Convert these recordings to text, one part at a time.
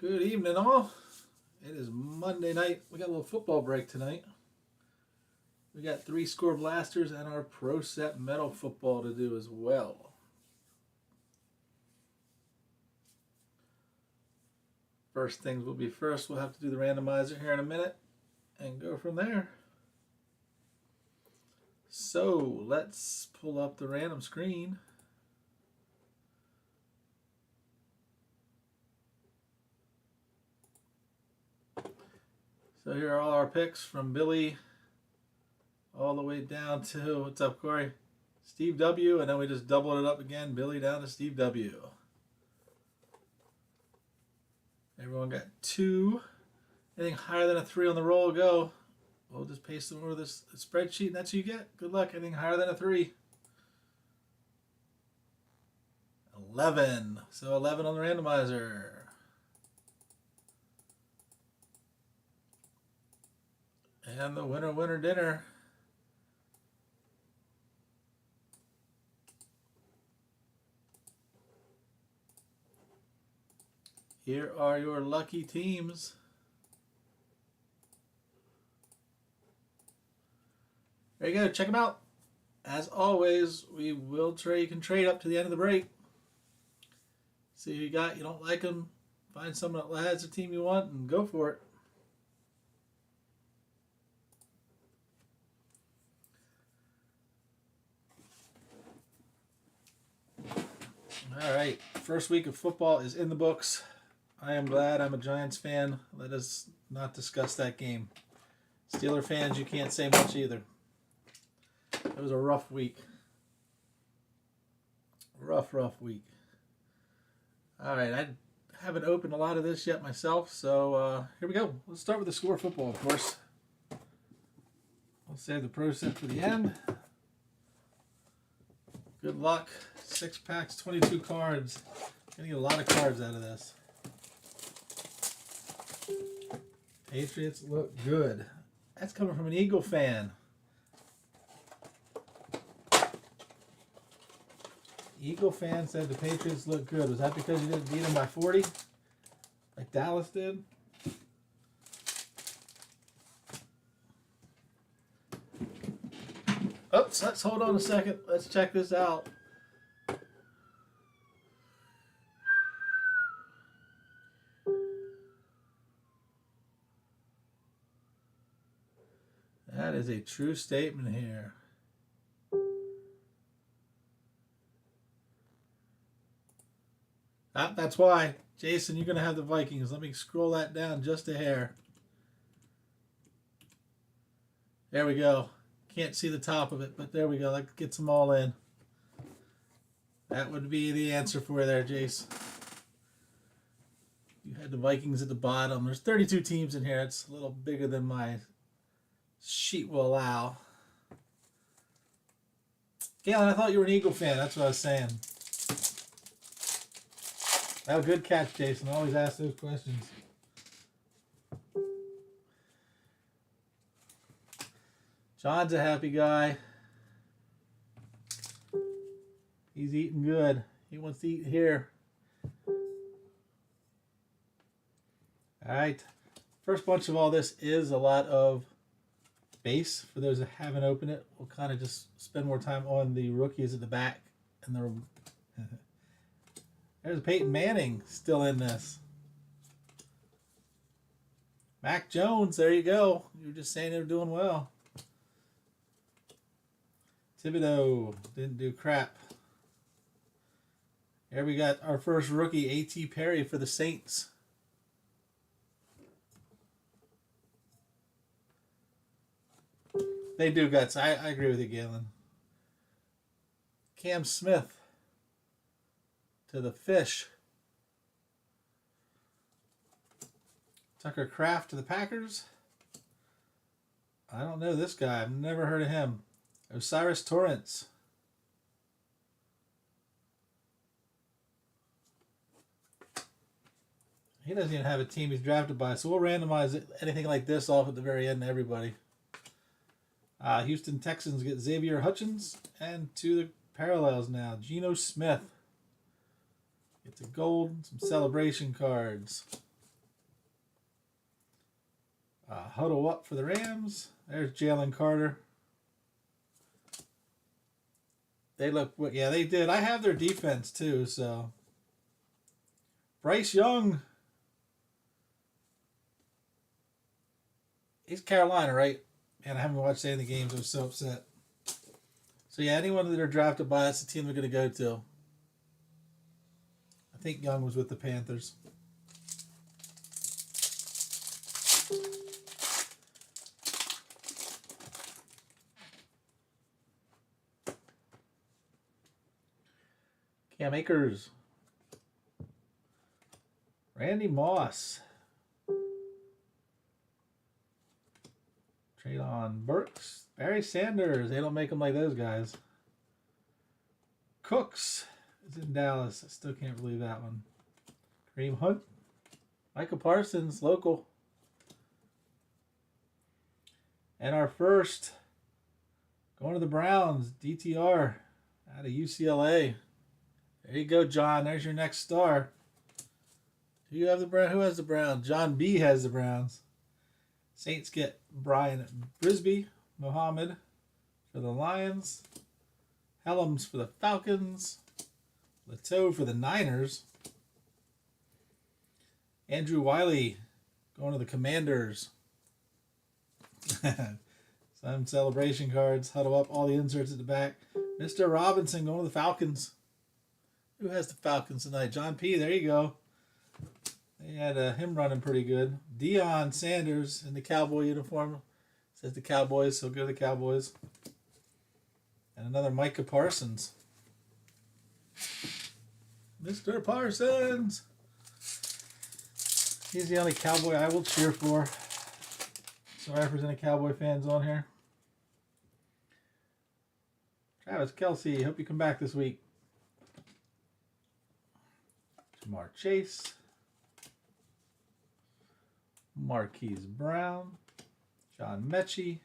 Good evening, all. It is Monday night. We got a little football break tonight. We got 3 score blasters and our Pro Set Metal football to do as well. First things will be first. We'll have to do the randomizer here in a minute and go from there. So let's pull up the random screen. So here are all our picks from Billy all the way down to, what's up, Corey? Steve W. And then we just doubled it up again. Billy down to Steve W. Everyone got 2. Anything higher than a 3 on the roll, go. We'll just paste them over this spreadsheet, and that's what you get. Good luck. Anything higher than a 3. 11. So 11 on the randomizer. And the winner dinner. Here are your lucky teams. There you go. Check them out. As always, we will trade. You can trade up to the end of the break. See who you got. You don't like them, find someone that has the team you want and go for it. All right. First week of football is in the books. I am glad. I'm a Giants fan. Let us not discuss that game. Steeler fans, you can't say much either. It was a rough week. Rough week. All right, I haven't opened a lot of this yet myself, so here we go. Let's start with the score football, of course. We'll save the pro set for the end. Good luck. 6 packs, 22 cards. Gonna get a lot of cards out of this. Patriots look good. That's coming from an Eagle fan. Eagle fan said the Patriots look good. Was that because you didn't beat them by 40? Like Dallas did? Oops, let's hold on a second. Let's check this out. That is a true statement here. That's why. Jason, you're going to have the Vikings. Let me scroll that down just a hair. There we go. Can't see the top of it, but there we go. That gets them all in. That would be the answer for you there, Jace. You had the Vikings at the bottom. There's 32 teams in here. It's a little bigger than my sheet will allow. Galen, I thought you were an Eagle fan. That's what I was saying. Oh, good catch, Jason. Always ask those questions. John's a happy guy. He's eating good. He wants to eat here. All right. First bunch of all this is a lot of base. For those that haven't opened it, we'll kind of just spend more time on the rookies at the back. And there's Peyton Manning still in this. Mac Jones, there you go. You were just saying they were doing well. Thibodeau didn't do crap. Here we got our first rookie, A.T. Perry for the Saints. They do guts. I agree with you, Galen. Cam Smith to the Fish. Tucker Kraft to the Packers. I don't know this guy. I've never heard of him. Osiris Torrance. He doesn't even have a team he's drafted by, so we'll randomize it, anything like this off at the very end to everybody. Houston Texans get Xavier Hutchins, and to the parallels now, Geno Smith. It's a gold, some celebration cards. Huddle up for the Rams. There's Jalen Carter. They look, yeah, they did. I have their defense too, so. Bryce Young. He's Carolina, right? Man, I haven't watched any of the games. I'm so upset. So, yeah, anyone that are drafted by, that's the team they're going to go to. I think Young was with the Panthers. Cam Akers. Randy Moss. Traylon Burks. Barry Sanders. They don't make them like those guys. Cooks is in Dallas. I still can't believe that one. Kareem Hunt. Michael Parsons, local. And our first, going to the Browns, DTR out of UCLA. There you go, John. There's your next star. Do you have the Browns? Who has the Browns? John B has the Browns. Saints get Brian Brisby, Mohammed for the Lions, Helms for the Falcons, Leteau for the Niners, Andrew Wiley going to the Commanders. Some celebration cards, huddle up, all the inserts at the back. Mr. Robinson going to the Falcons. Who has the Falcons tonight? John P. There you go. They had him running pretty good. Deion Sanders in the Cowboy uniform. Says the Cowboys, so go to the Cowboys. And another Micah Parsons. Mr. Parsons. He's the only Cowboy I will cheer for. Sorry if there's any Cowboy fans on here. Travis Kelce, hope you come back this week. Jamar Chase. Marquise Brown. John Mechie.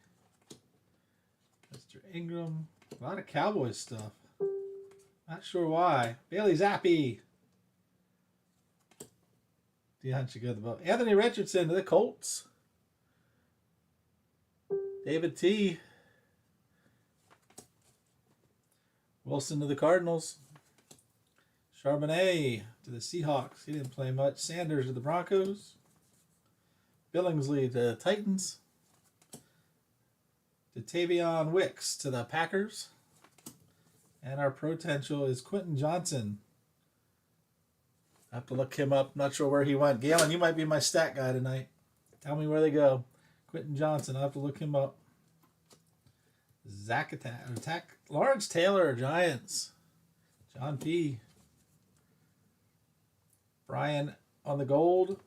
Mr. Ingram. A lot of Cowboys stuff. Not sure why. Bailey Zappi. Deion should go to the vote. Anthony Richardson to the Colts. David T. Wilson to the Cardinals. Charbonnet to the Seahawks. He didn't play much. Sanders to the Broncos. Billingsley to the Titans. Tavion Wicks to the Packers. And our potential is Quentin Johnson. I have to look him up. Not sure where he went. Galen, you might be my stat guy tonight. Tell me where they go. Quentin Johnson. I'll have to look him up. Zach Attack. Lawrence Taylor, Giants. John P. Brian on the gold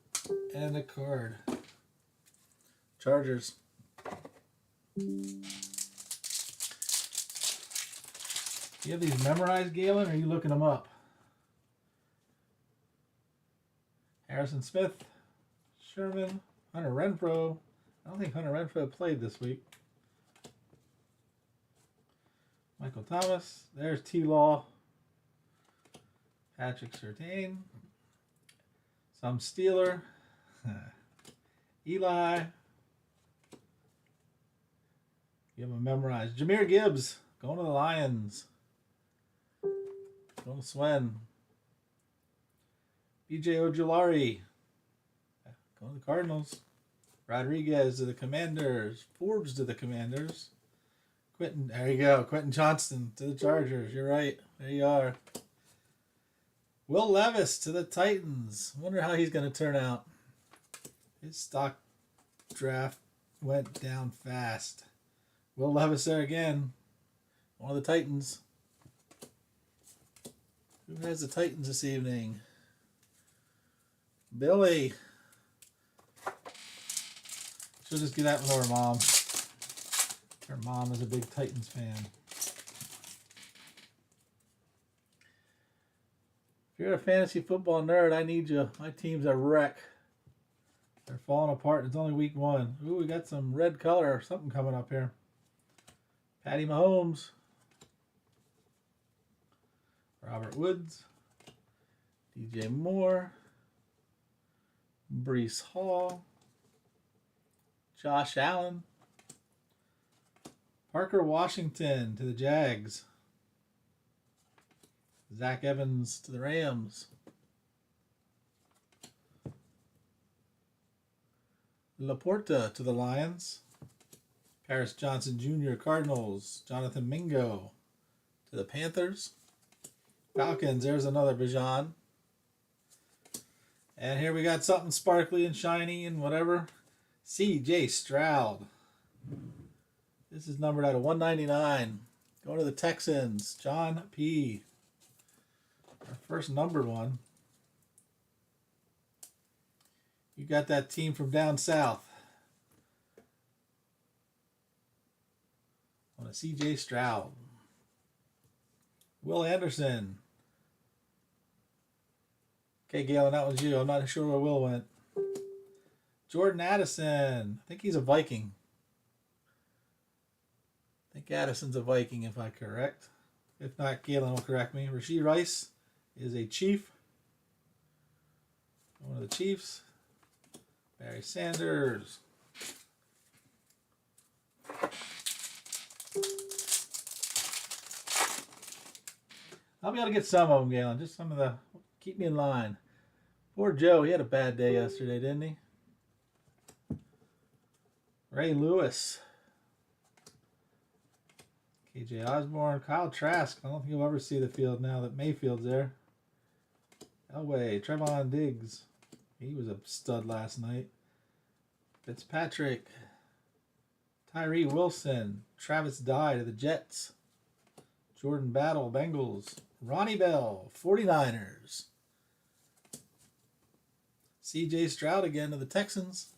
and a card. Chargers. You have these memorized, Galen, or are you looking them up? Harrison Smith, Sherman, Hunter Renfrow. I don't think Hunter Renfrow played this week. Michael Thomas. There's T-Law. Patrick Surtain. Some Steeler. Eli. You have them memorized. Jahmyr Gibbs. Going to the Lions. Going to Swen. B.J. Ojulari. Going to the Cardinals. Rodriguez to the Commanders. Forbes to the Commanders. Quentin, there you go. Quentin Johnston to the Chargers. You're right. There you are. Will Levis to the Titans. Wonder how he's going to turn out. His stock draft went down fast. Will Levis there again. One of the Titans. Who has the Titans this evening? Billy. She'll just give that one to her mom. Her mom is a big Titans fan. If you're a fantasy football nerd, I need you. My team's a wreck. They're falling apart. It's only week 1. Ooh, we got some red color or something coming up here. Patty Mahomes. Robert Woods. DJ Moore. Breece Hall. Josh Allen. Parker Washington to the Jags. Zach Evans to the Rams. Laporta to the Lions. Paris Johnson Jr. Cardinals. Jonathan Mingo to the Panthers. Falcons, there's another Bijan. And here we got something sparkly and shiny and whatever. C.J. Stroud. This is numbered out of 199. Going to the Texans. John P. Our first numbered one. You got that team from down south. On a C.J. Stroud. Will Anderson. Okay, Galen, that was you. I'm not sure where Will went. Jordan Addison. I think he's a Viking. I think Addison's a Viking, if I'm correct. If not, Galen will correct me. Rashee Rice is a Chief. One of the Chiefs. Barry Sanders. I'll be able to get some of them, Galen. Just some of the... Keep me in line. Poor Joe. He had a bad day yesterday, didn't he? Ray Lewis. KJ Osborne. Kyle Trask. I don't think you'll ever see the field now that Mayfield's there. Elway. Trevon Diggs. He was a stud last night. Fitzpatrick. Tyree Wilson. Travis Dye to the Jets. Jordan Battle. Bengals. Ronnie Bell. 49ers. C.J. Stroud again to the Texans.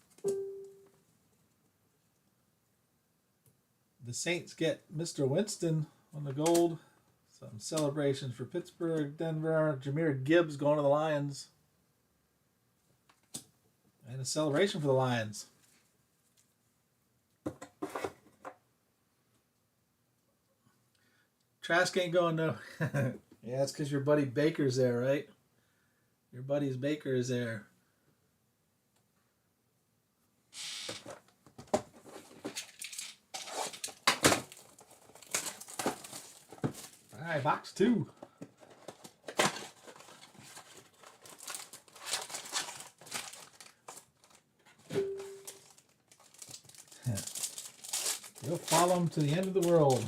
The Saints get Mr. Winston on the gold. Some celebrations for Pittsburgh, Denver. Jahmyr Gibbs going to the Lions. And a celebration for the Lions. Trask ain't going no. Yeah, that's because your buddy Baker's there, right? Your buddy's Baker is there. All right, box 2. You'll follow him to the end of the world.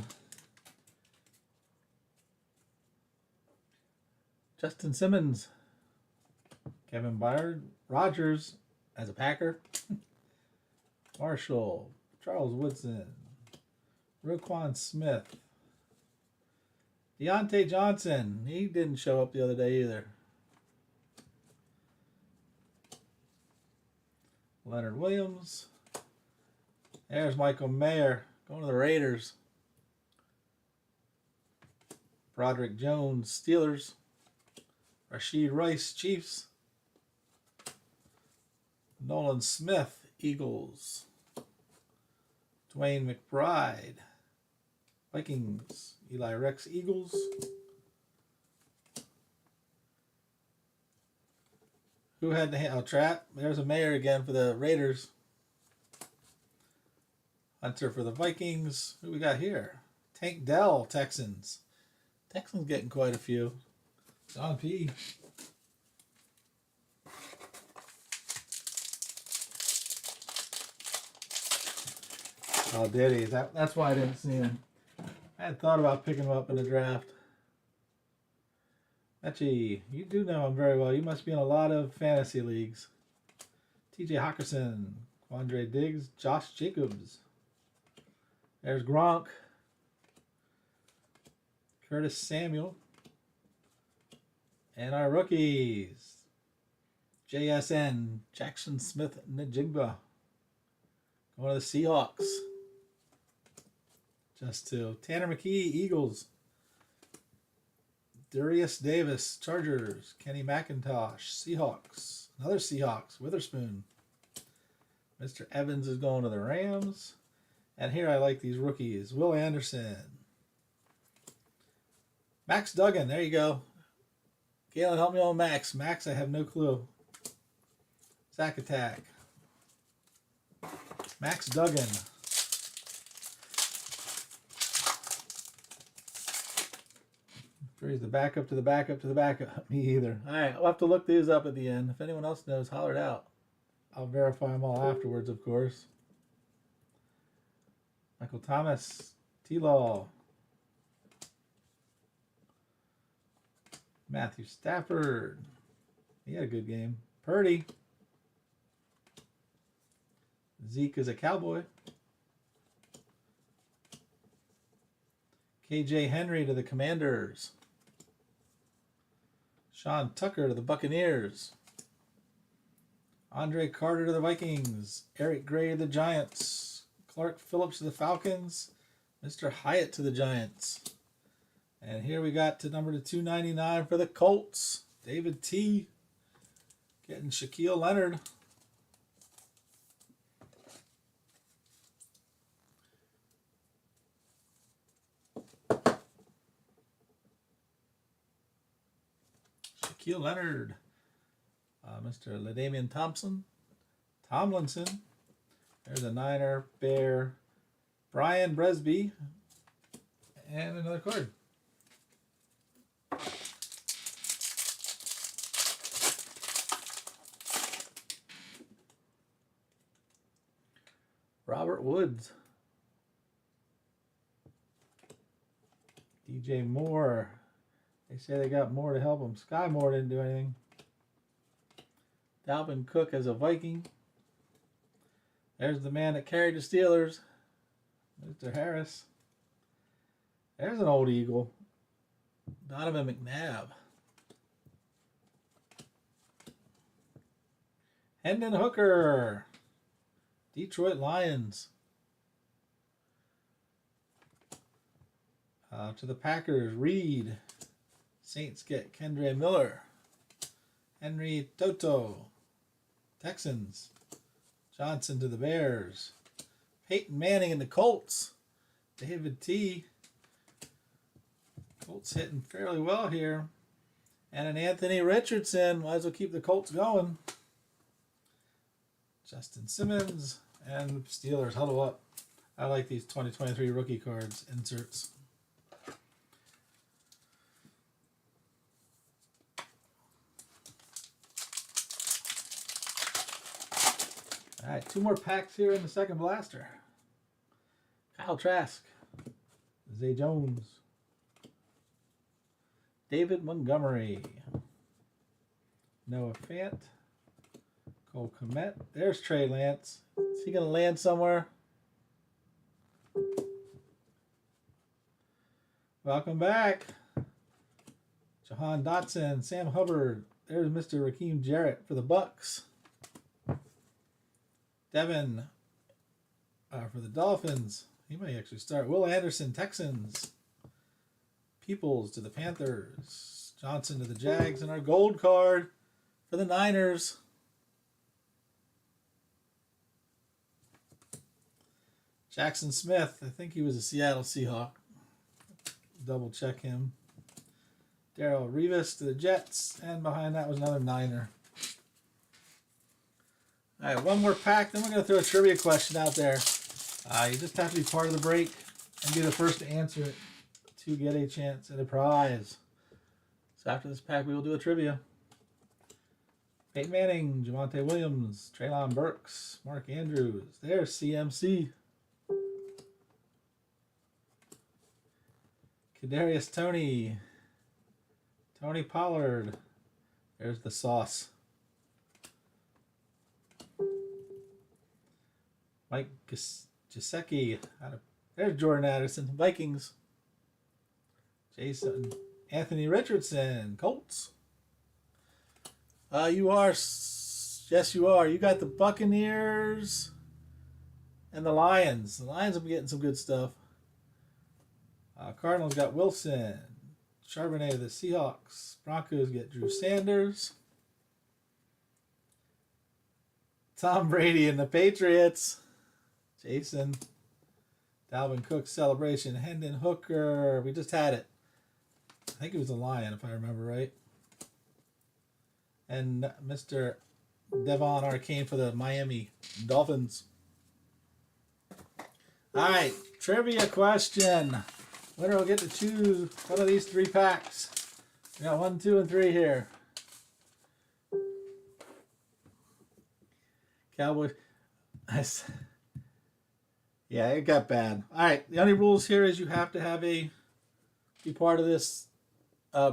Justin Simmons. Kevin Byard. Rodgers as a Packer. Marshall. Charles Woodson. Roquan Smith. Deontay Johnson. He didn't show up the other day either. Leonard Williams. There's Michael Mayer going to the Raiders. Broderick Jones, Steelers. Rashee Rice, Chiefs. Nolan Smith, Eagles. Dwayne McBride, Vikings. Eli Rex, Eagles. Who had the trap? There's a Mayer again for the Raiders. Hunter for the Vikings. Who we got here? Tank Dell, Texans. Texans getting quite a few. John P. Oh, did he? That's why I didn't see him. I had thought about picking him up in the draft. Actually, you do know him very well. You must be in a lot of fantasy leagues. TJ Hawkinson, Quandre Diggs, Josh Jacobs. There's Gronk. Curtis Samuel. And our rookies. JSN, Jackson Smith Njigba. Going to the Seahawks. Just 2. Tanner McKee, Eagles. Darius Davis, Chargers. Kenny McIntosh, Seahawks. Another Seahawks, Witherspoon. Mr. Evans is going to the Rams. And here I like these rookies. Will Anderson. Max Duggan, there you go. Galen, help me on Max. Max, I have no clue. Zach Attack. Max Duggan. He's the backup to the backup to the backup. Me either. All right, I'll have to look these up at the end. If anyone else knows, holler it out. I'll verify them all afterwards, of course. Michael Thomas, T-Law. Matthew Stafford. He had a good game. Purdy. Zeke is a Cowboy. KJ Henry to the Commanders. Sean Tucker to the Buccaneers. Andre Carter to the Vikings. Eric Gray to the Giants. Clark Phillips to the Falcons. Mr. Hyatt to the Giants. And here we got to number 299 for the Colts. David T. Getting Shaquille Leonard. Shaquille Leonard. Mr. LaDainian Tomlinson. There's a Niner, Bear, Brian Bresby, and another card. Robert Woods. DJ Moore. They say they got Moore to help him. Sky Moore didn't do anything. Dalvin Cook as a Viking. There's the man that carried the Steelers, Mr. Harris. There's an old Eagle, Donovan McNabb. Hendon Hooker, Detroit Lions. To the Packers, Reed. Saints get Kendre Miller. Henry Toto. Texans. Johnson to the Bears. Peyton Manning and the Colts. David T. Colts hitting fairly well here. And an Anthony Richardson. Might as well keep the Colts going. Justin Simmons. And Steelers huddle up. I like these 2023 rookie cards inserts. All right, 2 more packs here in the second blaster. Kyle Trask, Zay Jones, David Montgomery, Noah Fant, Cole Kmet. There's Trey Lance. Is he going to land somewhere? Welcome back. Jahan Dotson, Sam Hubbard. There's Mr. Raheem Jarrett for the Bucks. Devin for the Dolphins. He might actually start. Will Anderson, Texans. Peoples to the Panthers. Johnson to the Jags. And our gold card for the Niners. Jackson Smith. I think he was a Seattle Seahawk. Double check him. Darrell Revis to the Jets. And behind that was another Niner. All right, one more pack, then we're going to throw a trivia question out there. You just have to be part of the break and be the first to answer it to get a chance at a prize. So after this pack, we will do a trivia. Peyton Manning, Javonte Williams, Treylon Burks, Mark Andrews. There's CMC. Kadarius Toney. Tony Pollard. There's the sauce. Mike Gesicki. There's Jordan Addison. Vikings. Jason. Anthony Richardson. Colts. You are. Yes, you are. You got the Buccaneers and the Lions. The Lions have been getting some good stuff. Cardinals got Wilson. Charbonnet, the Seahawks. Broncos get Drew Sanders. Tom Brady and the Patriots. Jason. Dalvin Cook celebration. Hendon Hooker. We just had it. I think it was a Lion, if I remember right. And Mr. Devon Arcane for the Miami Dolphins. All right, trivia question. Winner will get to choose one of these 3 packs. We got 1, 2, and 3 here. Cowboys. Yeah, it got bad. All right, the only rules here is you have to have be part of this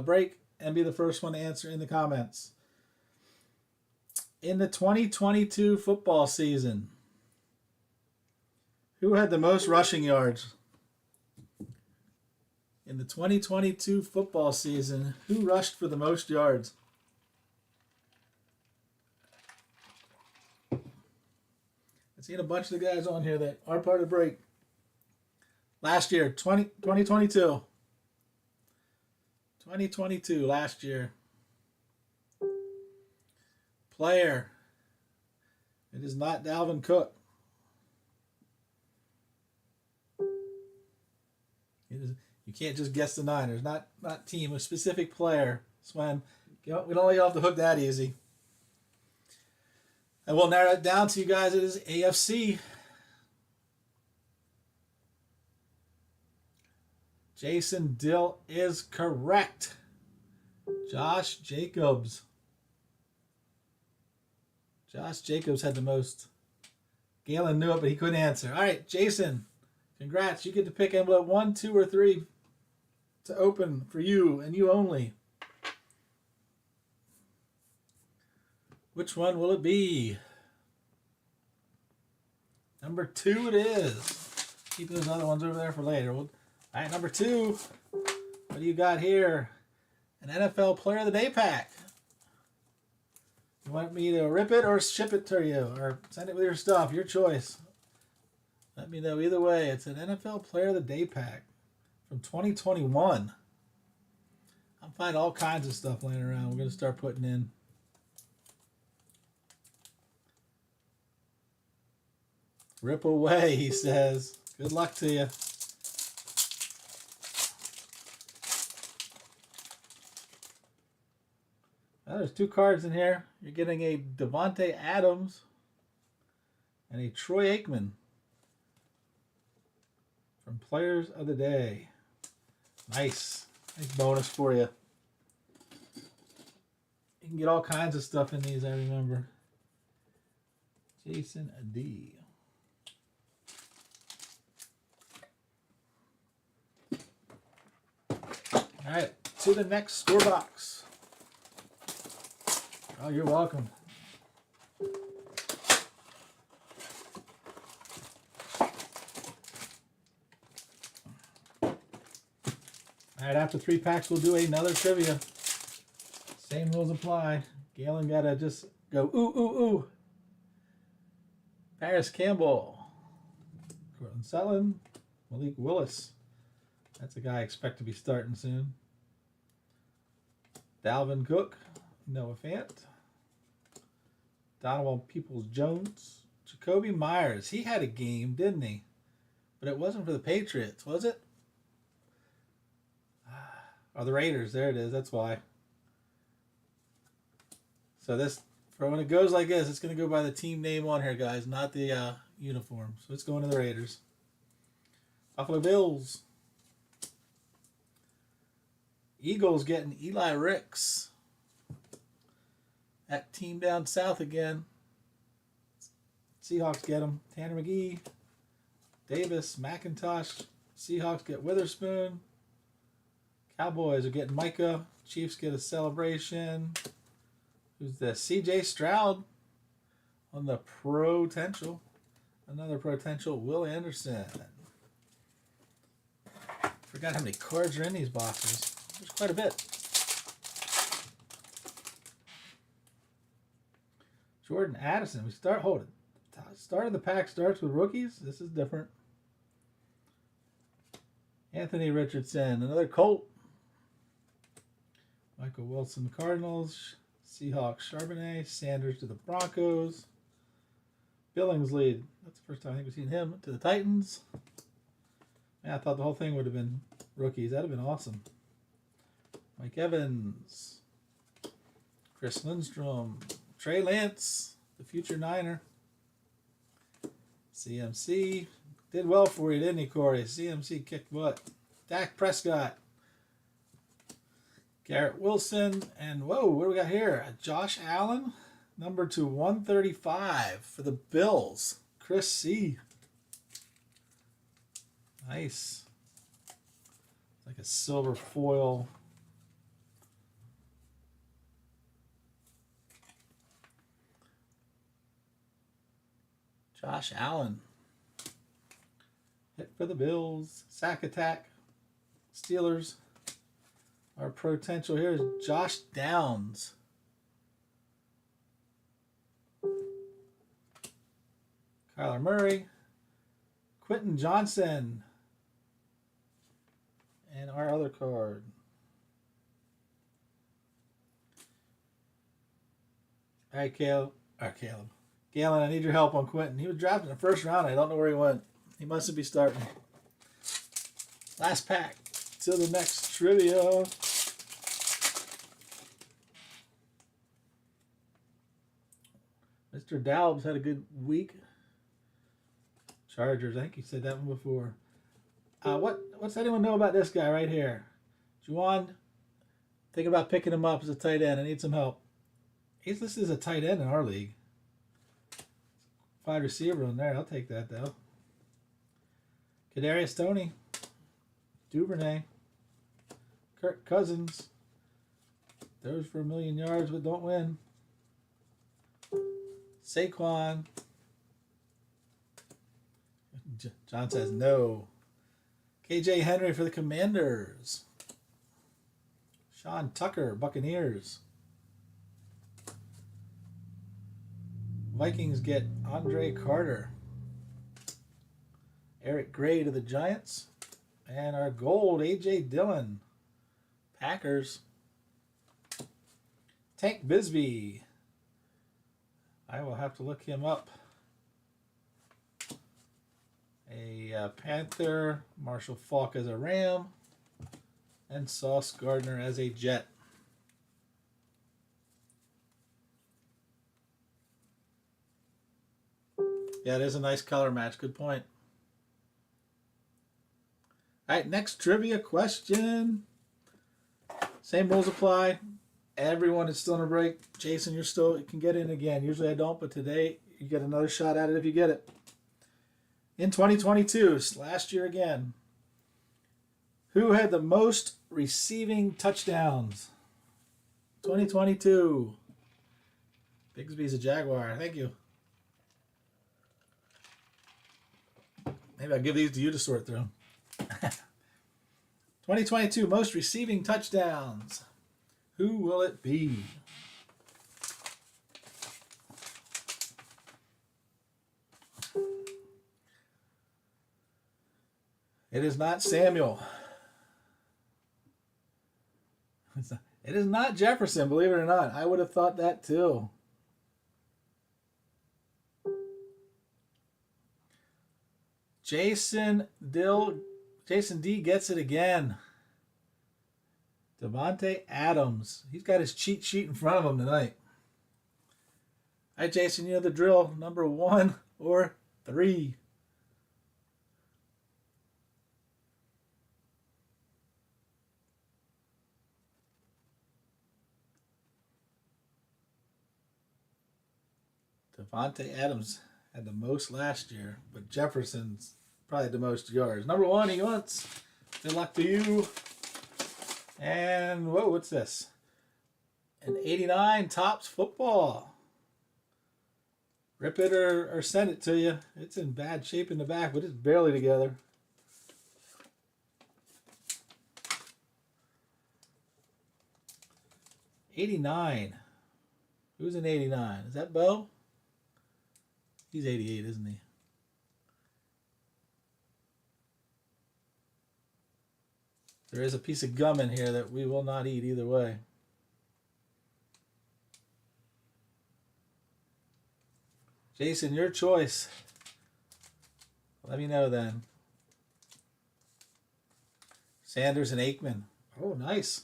break and be the first one to answer in the comments. In the 2022 football season, who had the most rushing yards? In the 2022 football season, who rushed for the most yards? I've seen a bunch of the guys on here that are part of the break. Last year, 2022. 2022, last year. Player. It is not Dalvin Cook. You can't just guess the Niners. Not team, a specific player. Swen, we don't let you off the hook that easy. And we'll narrow it down to you guys. It is AFC. Jason Dill is correct. Josh Jacobs. Josh Jacobs had the most. Galen knew it, but he couldn't answer. All right, Jason, congrats. You get to pick envelope 1, 2, or 3 to open for you and you only. Which one will it be? Number 2 it is. Keep those other ones over there for later. All right, number 2. What do you got here? An NFL Player of the Day pack. You want me to rip it or ship it to you? Or send it with your stuff? Your choice. Let me know either way. It's an NFL Player of the Day pack from 2021. I'm finding all kinds of stuff laying around. We're going to start putting in. Rip away, he says. Good luck to you. Well, there's 2 cards in here. You're getting a Devontae Adams and a Troy Aikman from Players of the Day. Nice. Nice bonus for you. You can get all kinds of stuff in these, I remember. Jason D. All right, to the next score box. Oh, you're welcome. All right, after 3 packs, we'll do another trivia. Same rules apply. Galen got to just go, ooh, ooh, ooh. Paris Campbell. Cortland Sutton. Malik Willis. That's a guy I expect to be starting soon. Dalvin Cook. Noah Fant. Donovan Peoples-Jones. Jacoby Myers. He had a game, didn't he? But it wasn't for the Patriots, was it? Or the Raiders. There it is. That's why. So this, for when it goes like this, it's going to go by the team name on here, guys, not the uniform. So it's going to the Raiders. Buffalo Bills. Eagles getting Eli Ricks. That team down south again. Seahawks get him. Tanner McGee. Davis. McIntosh. Seahawks get Witherspoon. Cowboys are getting Micah. Chiefs get a celebration. Who's this? CJ Stroud on the potential. Another potential. Will Anderson. Forgot how many cards are in these boxes. There's quite a bit. Jordan Addison. We start holding. Start of the pack starts with rookies. This is different. Anthony Richardson. Another Colt. Michael Wilson, Cardinals. Seahawks, Charbonnet. Sanders to the Broncos. Billingsley. That's the first time I think we've seen him. To the Titans. Man, I thought the whole thing would have been rookies. That would have been awesome. Mike Evans. Chris Lindstrom. Trey Lance, the future Niner. CMC. Did well for you, didn't he, Corey? CMC kicked butt. Dak Prescott. Garrett Wilson. And whoa, what do we got here? Josh Allen. Number to 135 for the Bills. Chris C. Nice. Like a silver foil. Josh Allen. Hit for the Bills. Sack attack. Steelers. Our potential here is Josh Downs. Kyler Murray. Quentin Johnson. And our other card. All right, Caleb. Galen, I need your help on Quentin. He was drafted in the first round. I don't know where he went. He mustn't be starting. Last pack. Till the next trivia. Mr. Dalbs had a good week. Chargers. I think you said that one before. What's anyone know about this guy right here? Juwan, think about picking him up as a tight end. I need some help. He's listed as a tight end in our league. Wide receiver on there. I'll take that, though. Kadarius Toney. Duvernay. Kirk Cousins. Throws for 1,000,000 yards but don't win. Saquon. John says no. KJ Henry for the Commanders. Sean Tucker, Buccaneers. Vikings get Andre Carter. Eric Gray to the Giants. And our gold, A.J. Dillon. Packers. Tank Bisbee. I will have to look him up. A Panther. Marshall Faulk as a Ram. And Sauce Gardner as a Jet. Yeah, it is a nice color match. Good point. All right, next trivia question. Same rules apply. Everyone is still on a break. Jason, you can get in again. Usually I don't, but today you get another shot at it if you get it. In 2022, last year again, who had the most receiving touchdowns? 2022. Bigsby's a Jaguar. Thank you. Maybe I'll give these to you to sort through. 2022 most receiving touchdowns. Who will it be? It is not Samuel. It is not Jefferson, believe it or not. I would have thought that too. Jason D gets it again. Devontae Adams. He's got his cheat sheet in front of him tonight. All right, Jason, you know the drill. Number 1 or 3. Devontae Adams had the most last year, but Jefferson's probably the most yards. Number 1, he wants. Good luck to you. And, whoa, what's this? An 89 Topps football. Rip it or send it to you. It's in bad shape in the back, but it's barely together. '89. Who's in '89? Is that Bo? He's 88, isn't he? There is a piece of gum in here that we will not eat either way. Jason, your choice. Let me know then. Sanders and Aikman. Oh, nice.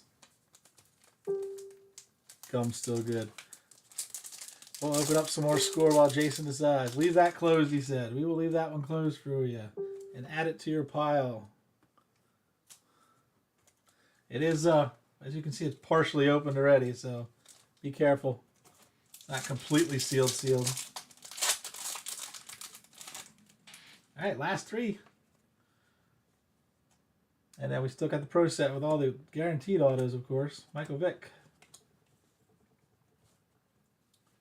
Gum's still good. We'll open up some more score while Jason decides. Leave that closed, he said. We will leave that one closed for you. and add it to your pile. It is, as you can see, it's partially opened already, so be careful. Not completely sealed. All right, last 3. And then we still got the Pro Set with all the guaranteed autos, of course. Michael Vick.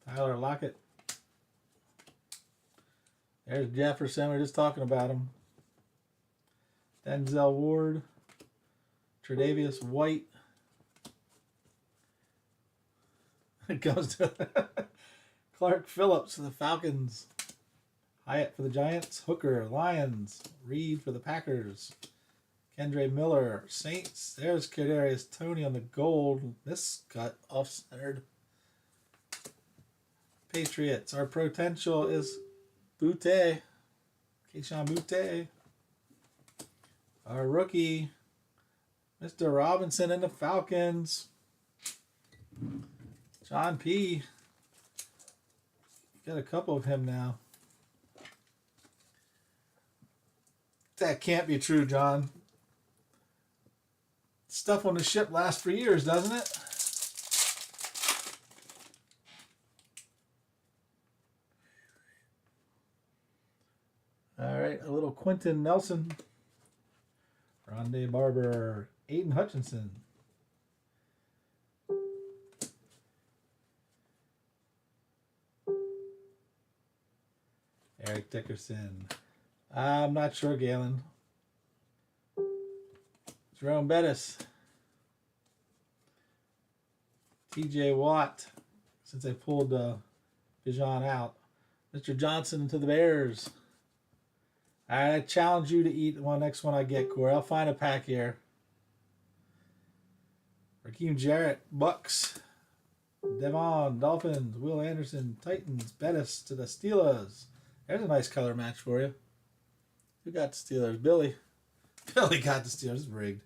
Tyler Lockett. There's Jefferson. We were just talking about him. Denzel Ward. Tre'Davious White. It goes to Clark Phillips for the Falcons. Hyatt for the Giants. Hooker, Lions. Reed for the Packers. Kendre Miller, Saints. There's Kadarius Toney on the gold. This got off-centered. Patriots. Our potential is Butte. Keyshawn Butte. Our rookie, Mr. Robinson and the Falcons. John P. Got a couple of him now. That can't be true, John. Stuff on the ship lasts for years, doesn't it? All right, a little Quentin Nelson. Rondé Barber. Aiden Hutchinson. Eric Dickerson. I'm not sure, Galen. Jerome Bettis. TJ Watt, since they pulled Bijan out. Mr. Johnson into the Bears. All right, I challenge you to eat the next one I get, Corey. I'll find a pack here. Raheem Jarrett, Bucks. Devon, Dolphins. Will Anderson, Titans. Bettis to the Steelers. There's a nice color match for you. Who got the Steelers? Billy. Billy got the Steelers. Rigged.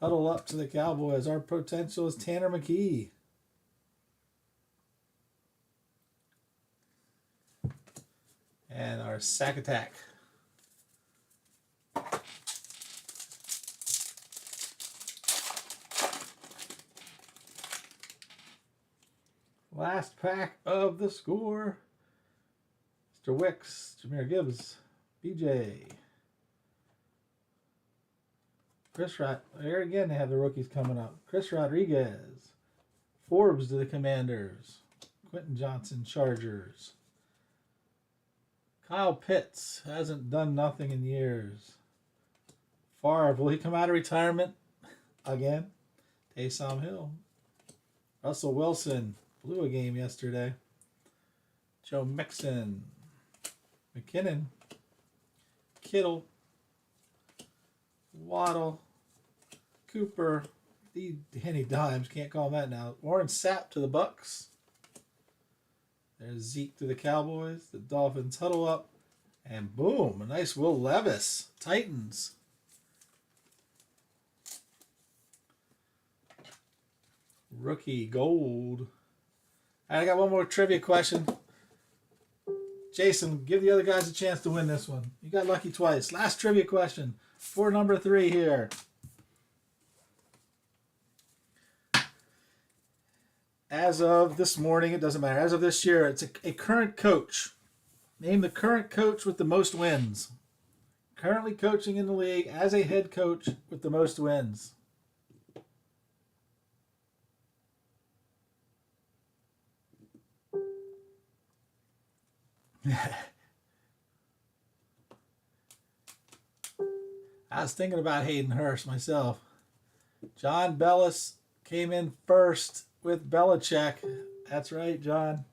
Huddle up to the Cowboys. Our potential is Tanner McKee. And our sack attack. Last pack of the score. Mr. Wicks, Jahmyr Gibbs, BJ. Here again they have the rookies coming up. Chris Rodriguez. Forbes to the Commanders. Quentin Johnson, Chargers. Kyle Pitts hasn't done nothing in years. Favre, will he come out of retirement again? Taysom Hill. Russell Wilson blew a game yesterday. Joe Mixon. McKinnon. Kittle. Waddle. Cooper. The Danny Dimes, can't call him that now. Warren Sapp to the Bucks. There's Zeke to the Cowboys. The Dolphins huddle up. And boom, a nice Will Levis. Titans. Rookie gold. I got one more trivia question. Jason, give the other guys a chance to win this one. You got lucky twice. Last trivia question for number 3 here. As of this morning, it doesn't matter. As of this year, it's a current coach. Name the current coach with the most wins. Currently coaching in the league as a head coach with the most wins. I was thinking about Hayden Hurst myself. John Bellis came in first with Belichick. That's right, John.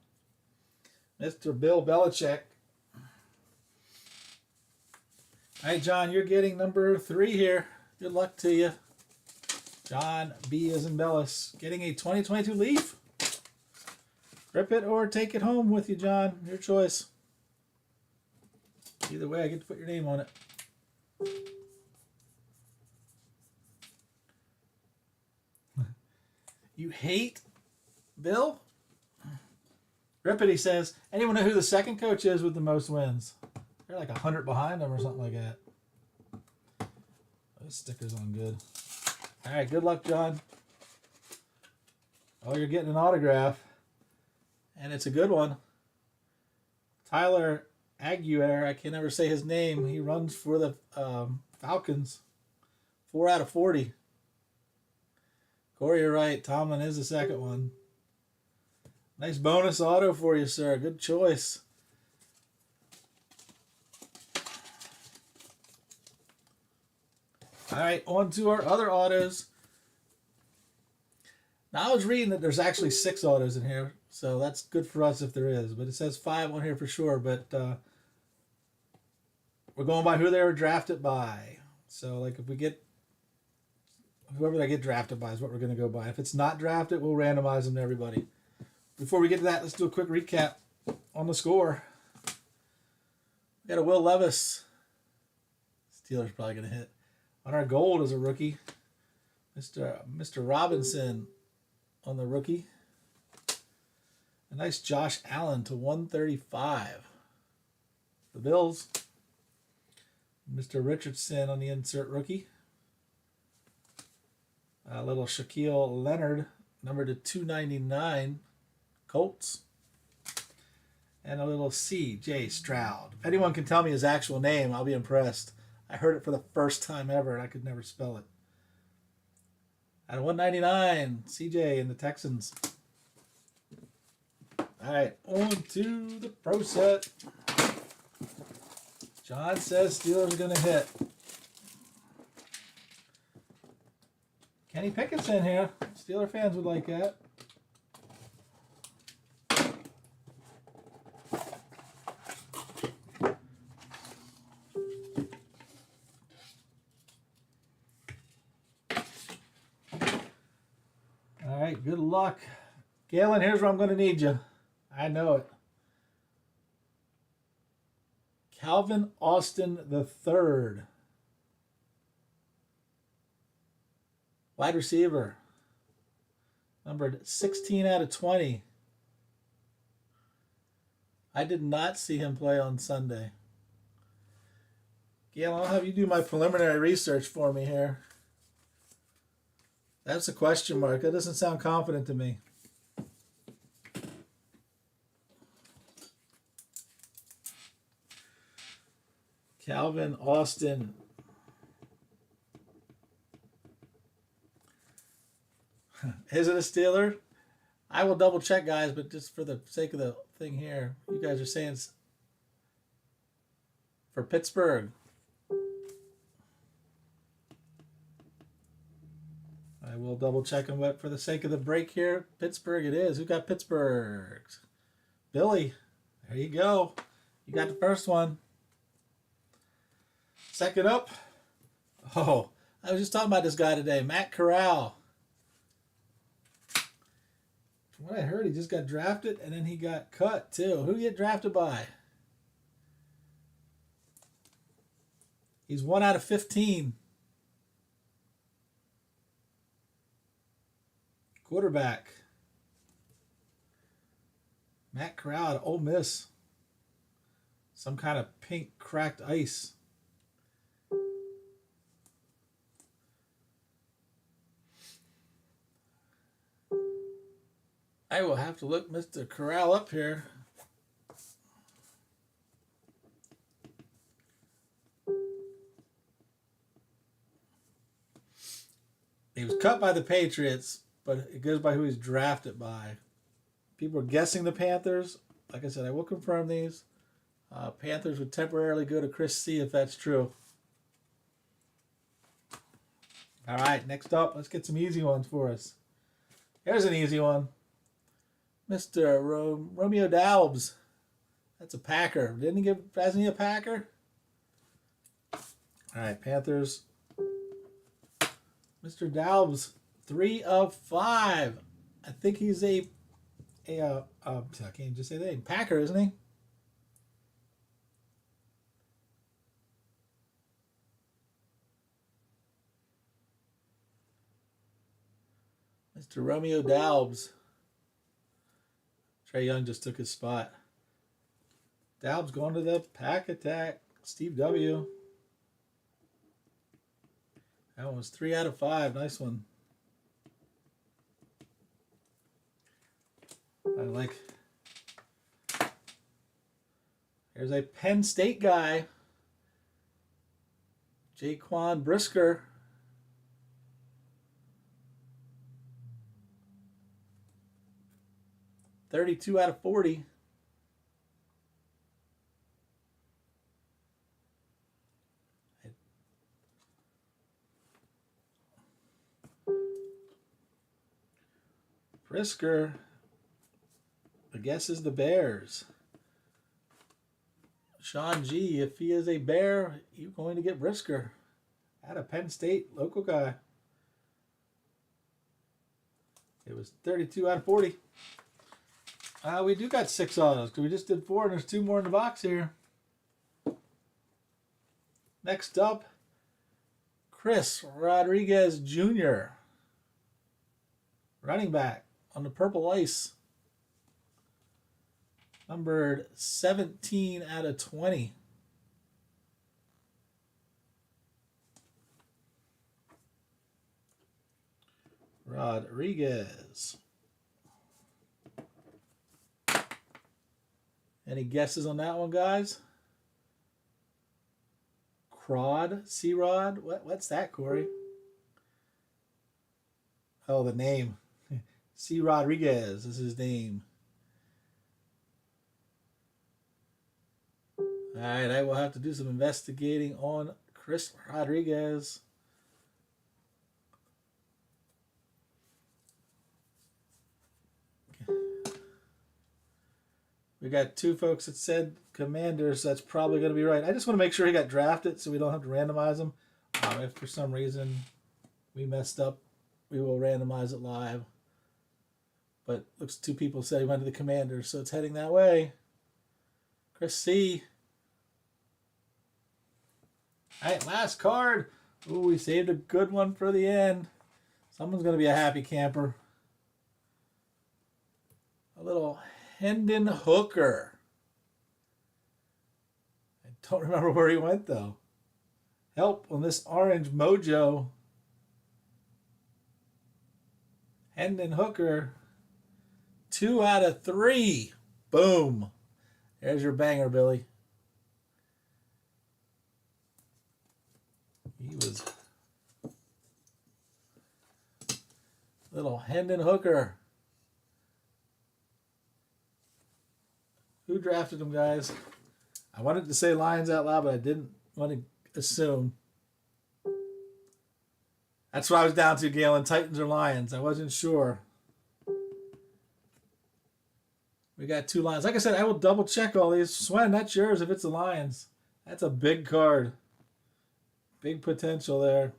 Mr. Bill Belichick. All right, John, you're getting number 3 here. Good luck to you. John B. as in Bellis. Getting a 2022 Leaf. Rip it or take it home with you, John. Your choice. Either way, I get to put your name on it. You hate Bill? Rippity says, anyone know who the second coach is with the most wins? They're like 100 behind them or something like that. This sticker's on good. All right, good luck, John. Oh, you're getting an autograph. And it's a good one. Tyler Aguirre, I can never say his name. He runs for the Falcons. 4 out of 40. Corey, you're right. Tomlin is the second one. Nice bonus auto for you, sir. Good choice. All right, on to our other autos. Now, I was reading that there's actually 6 autos in here, so that's good for us if there is. But it says 5 on here for sure, but we're going by who they were drafted by. So, like, if we get whoever they get drafted by is what we're going to go by. If it's not drafted, we'll randomize them to everybody. Before we get to that, let's do a quick recap on the score. We got a Will Levis. Steelers probably going to hit. On our gold as a rookie, Mr. Robinson on the rookie. A nice Josh Allen to 135. The Bills. Mr. Richardson on the insert rookie. A little Shaquille Leonard, number to 299, Colts. And a little C.J. Stroud. If anyone can tell me his actual name, I'll be impressed. I heard it for the first time ever, and I could never spell it. At 199, CJ and the Texans. All right, on to the pro set. John says Steelers are going to hit. Kenny Pickett's in here. Steeler fans would like that. All right, good luck. Galen, here's where I'm going to need you. I know it. Calvin Austin III. Wide receiver. Numbered 16 out of 20. I did not see him play on Sunday. Galen, I'll have you do my preliminary research for me here. That's a question mark. That doesn't sound confident to me. Calvin Austin. Is it a Steeler? I will double check, guys, but just for the sake of the thing here, you guys are saying it's for Pittsburgh. I will double check them, but for the sake of the break here, Pittsburgh it is. Who got Pittsburgh? Billy. There you go. You got the first one. Second up. Oh, I was just talking about this guy today, Matt Corral. From what I heard, he just got drafted and then he got cut too. Who did he get drafted by? He's 1 out of 15. Quarterback. Matt Corral, Ole Miss. Some kind of pink cracked ice. I will have to look Mr. Corral up here. He was cut by the Patriots, but it goes by who he's drafted by. People are guessing the Panthers. Like I said, I will confirm these. Panthers would temporarily go to Chris C if that's true. All right, next up, let's get some easy ones for us. Here's an easy one. Mr. Romeo Doubs. That's a Packer. Hasn't he a Packer? All right, Panthers. Mr. Doubs, 3 of 5. I think he's I can't just say that. Packer, isn't he? Mr. Romeo Doubs. Trey Young just took his spot. Dalb's going to the pack attack. Steve W. That one was 3 out of 5. Nice one. I like. There's a Penn State guy. Jaquan Brisker. $32 out of 40. Brisker, I guess, is the Bears. Sean G, if he is a Bear, you're going to get Brisker. Out of Penn State, local guy. It was 32 out of 40. We do got 6 autos because we just did 4 and there's 2 more in the box here. Next up, Chris Rodriguez Jr. Running back on the purple ice. Numbered 17 out of 20. Rodriguez. Any guesses on that one, guys? Crod? C-Rod? What's that, Corey? Oh, the name. C. Rodriguez is his name. All right, I will have to do some investigating on Chris Rodriguez. We got 2 folks that said Commanders. That's probably going to be right. I just want to make sure he got drafted so we don't have to randomize him. If for some reason we messed up, we will randomize it live. But looks 2 people said he went to the Commanders, so it's heading that way. Chris C. All right, last card. Ooh, we saved a good one for the end. Someone's going to be a happy camper. A little Hendon Hooker. I don't remember where he went, though. Help on this orange mojo. Hendon Hooker. 2 out of 3. Boom. There's your banger, Billy. He was little Hendon Hooker. Who drafted him, guys? I wanted to say Lions out loud, but I didn't want to assume. That's what I was down to, Galen. Titans or Lions. I wasn't sure. We got 2 Lions. Like I said, I will double check all these. Swen, that's yours if it's the Lions. That's a big card. Big potential there.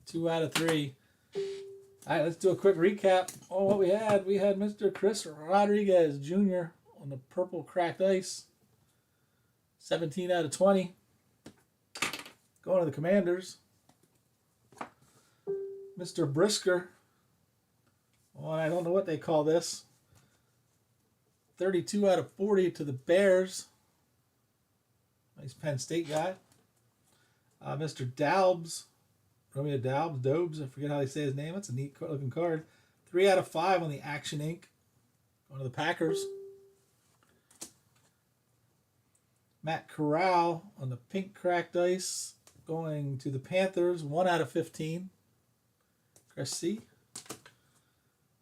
2 out of 3. All right, let's do a quick recap on what we had. We had Mr. Chris Rodriguez Jr. on the purple cracked ice. 17 out of 20. Going to the Commanders. Mr. Brisker. Well, I don't know what they call this. 32 out of 40 to the Bears. Nice Penn State guy. Mr. Dalbs. Romeo Dobes. I forget how they say his name. That's a neat looking card. 3 out of 5 on the Action Ink. Going to the Packers. Matt Corral on the pink cracked ice. Going to the Panthers. 1 out of 15. Chris C.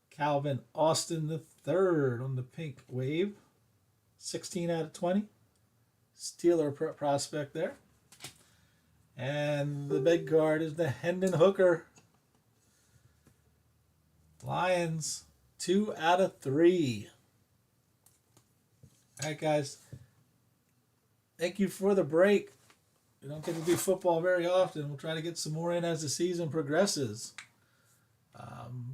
Calvin Austin III on the pink wave. 16 out of 20. Steeler prospect there. And the big card is the Hendon Hooker. Lions, 2 out of 3. All right, guys. Thank you for the break. We don't get to do football very often. We'll try to get some more in as the season progresses.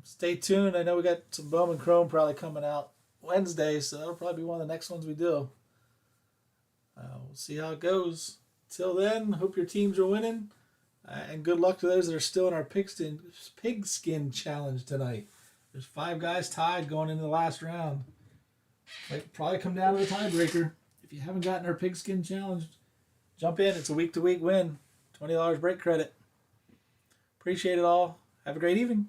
Stay tuned. I know we got some Bowman Chrome probably coming out Wednesday, so that'll probably be one of the next ones we do. We'll see how it goes. Till then, hope your teams are winning. And good luck to those that are still in our pigskin challenge tonight. There's 5 guys tied going into the last round. Might probably come down to the tiebreaker. If you haven't gotten our pigskin challenge, jump in. It's a week-to-week win. $20 break credit. Appreciate it all. Have a great evening.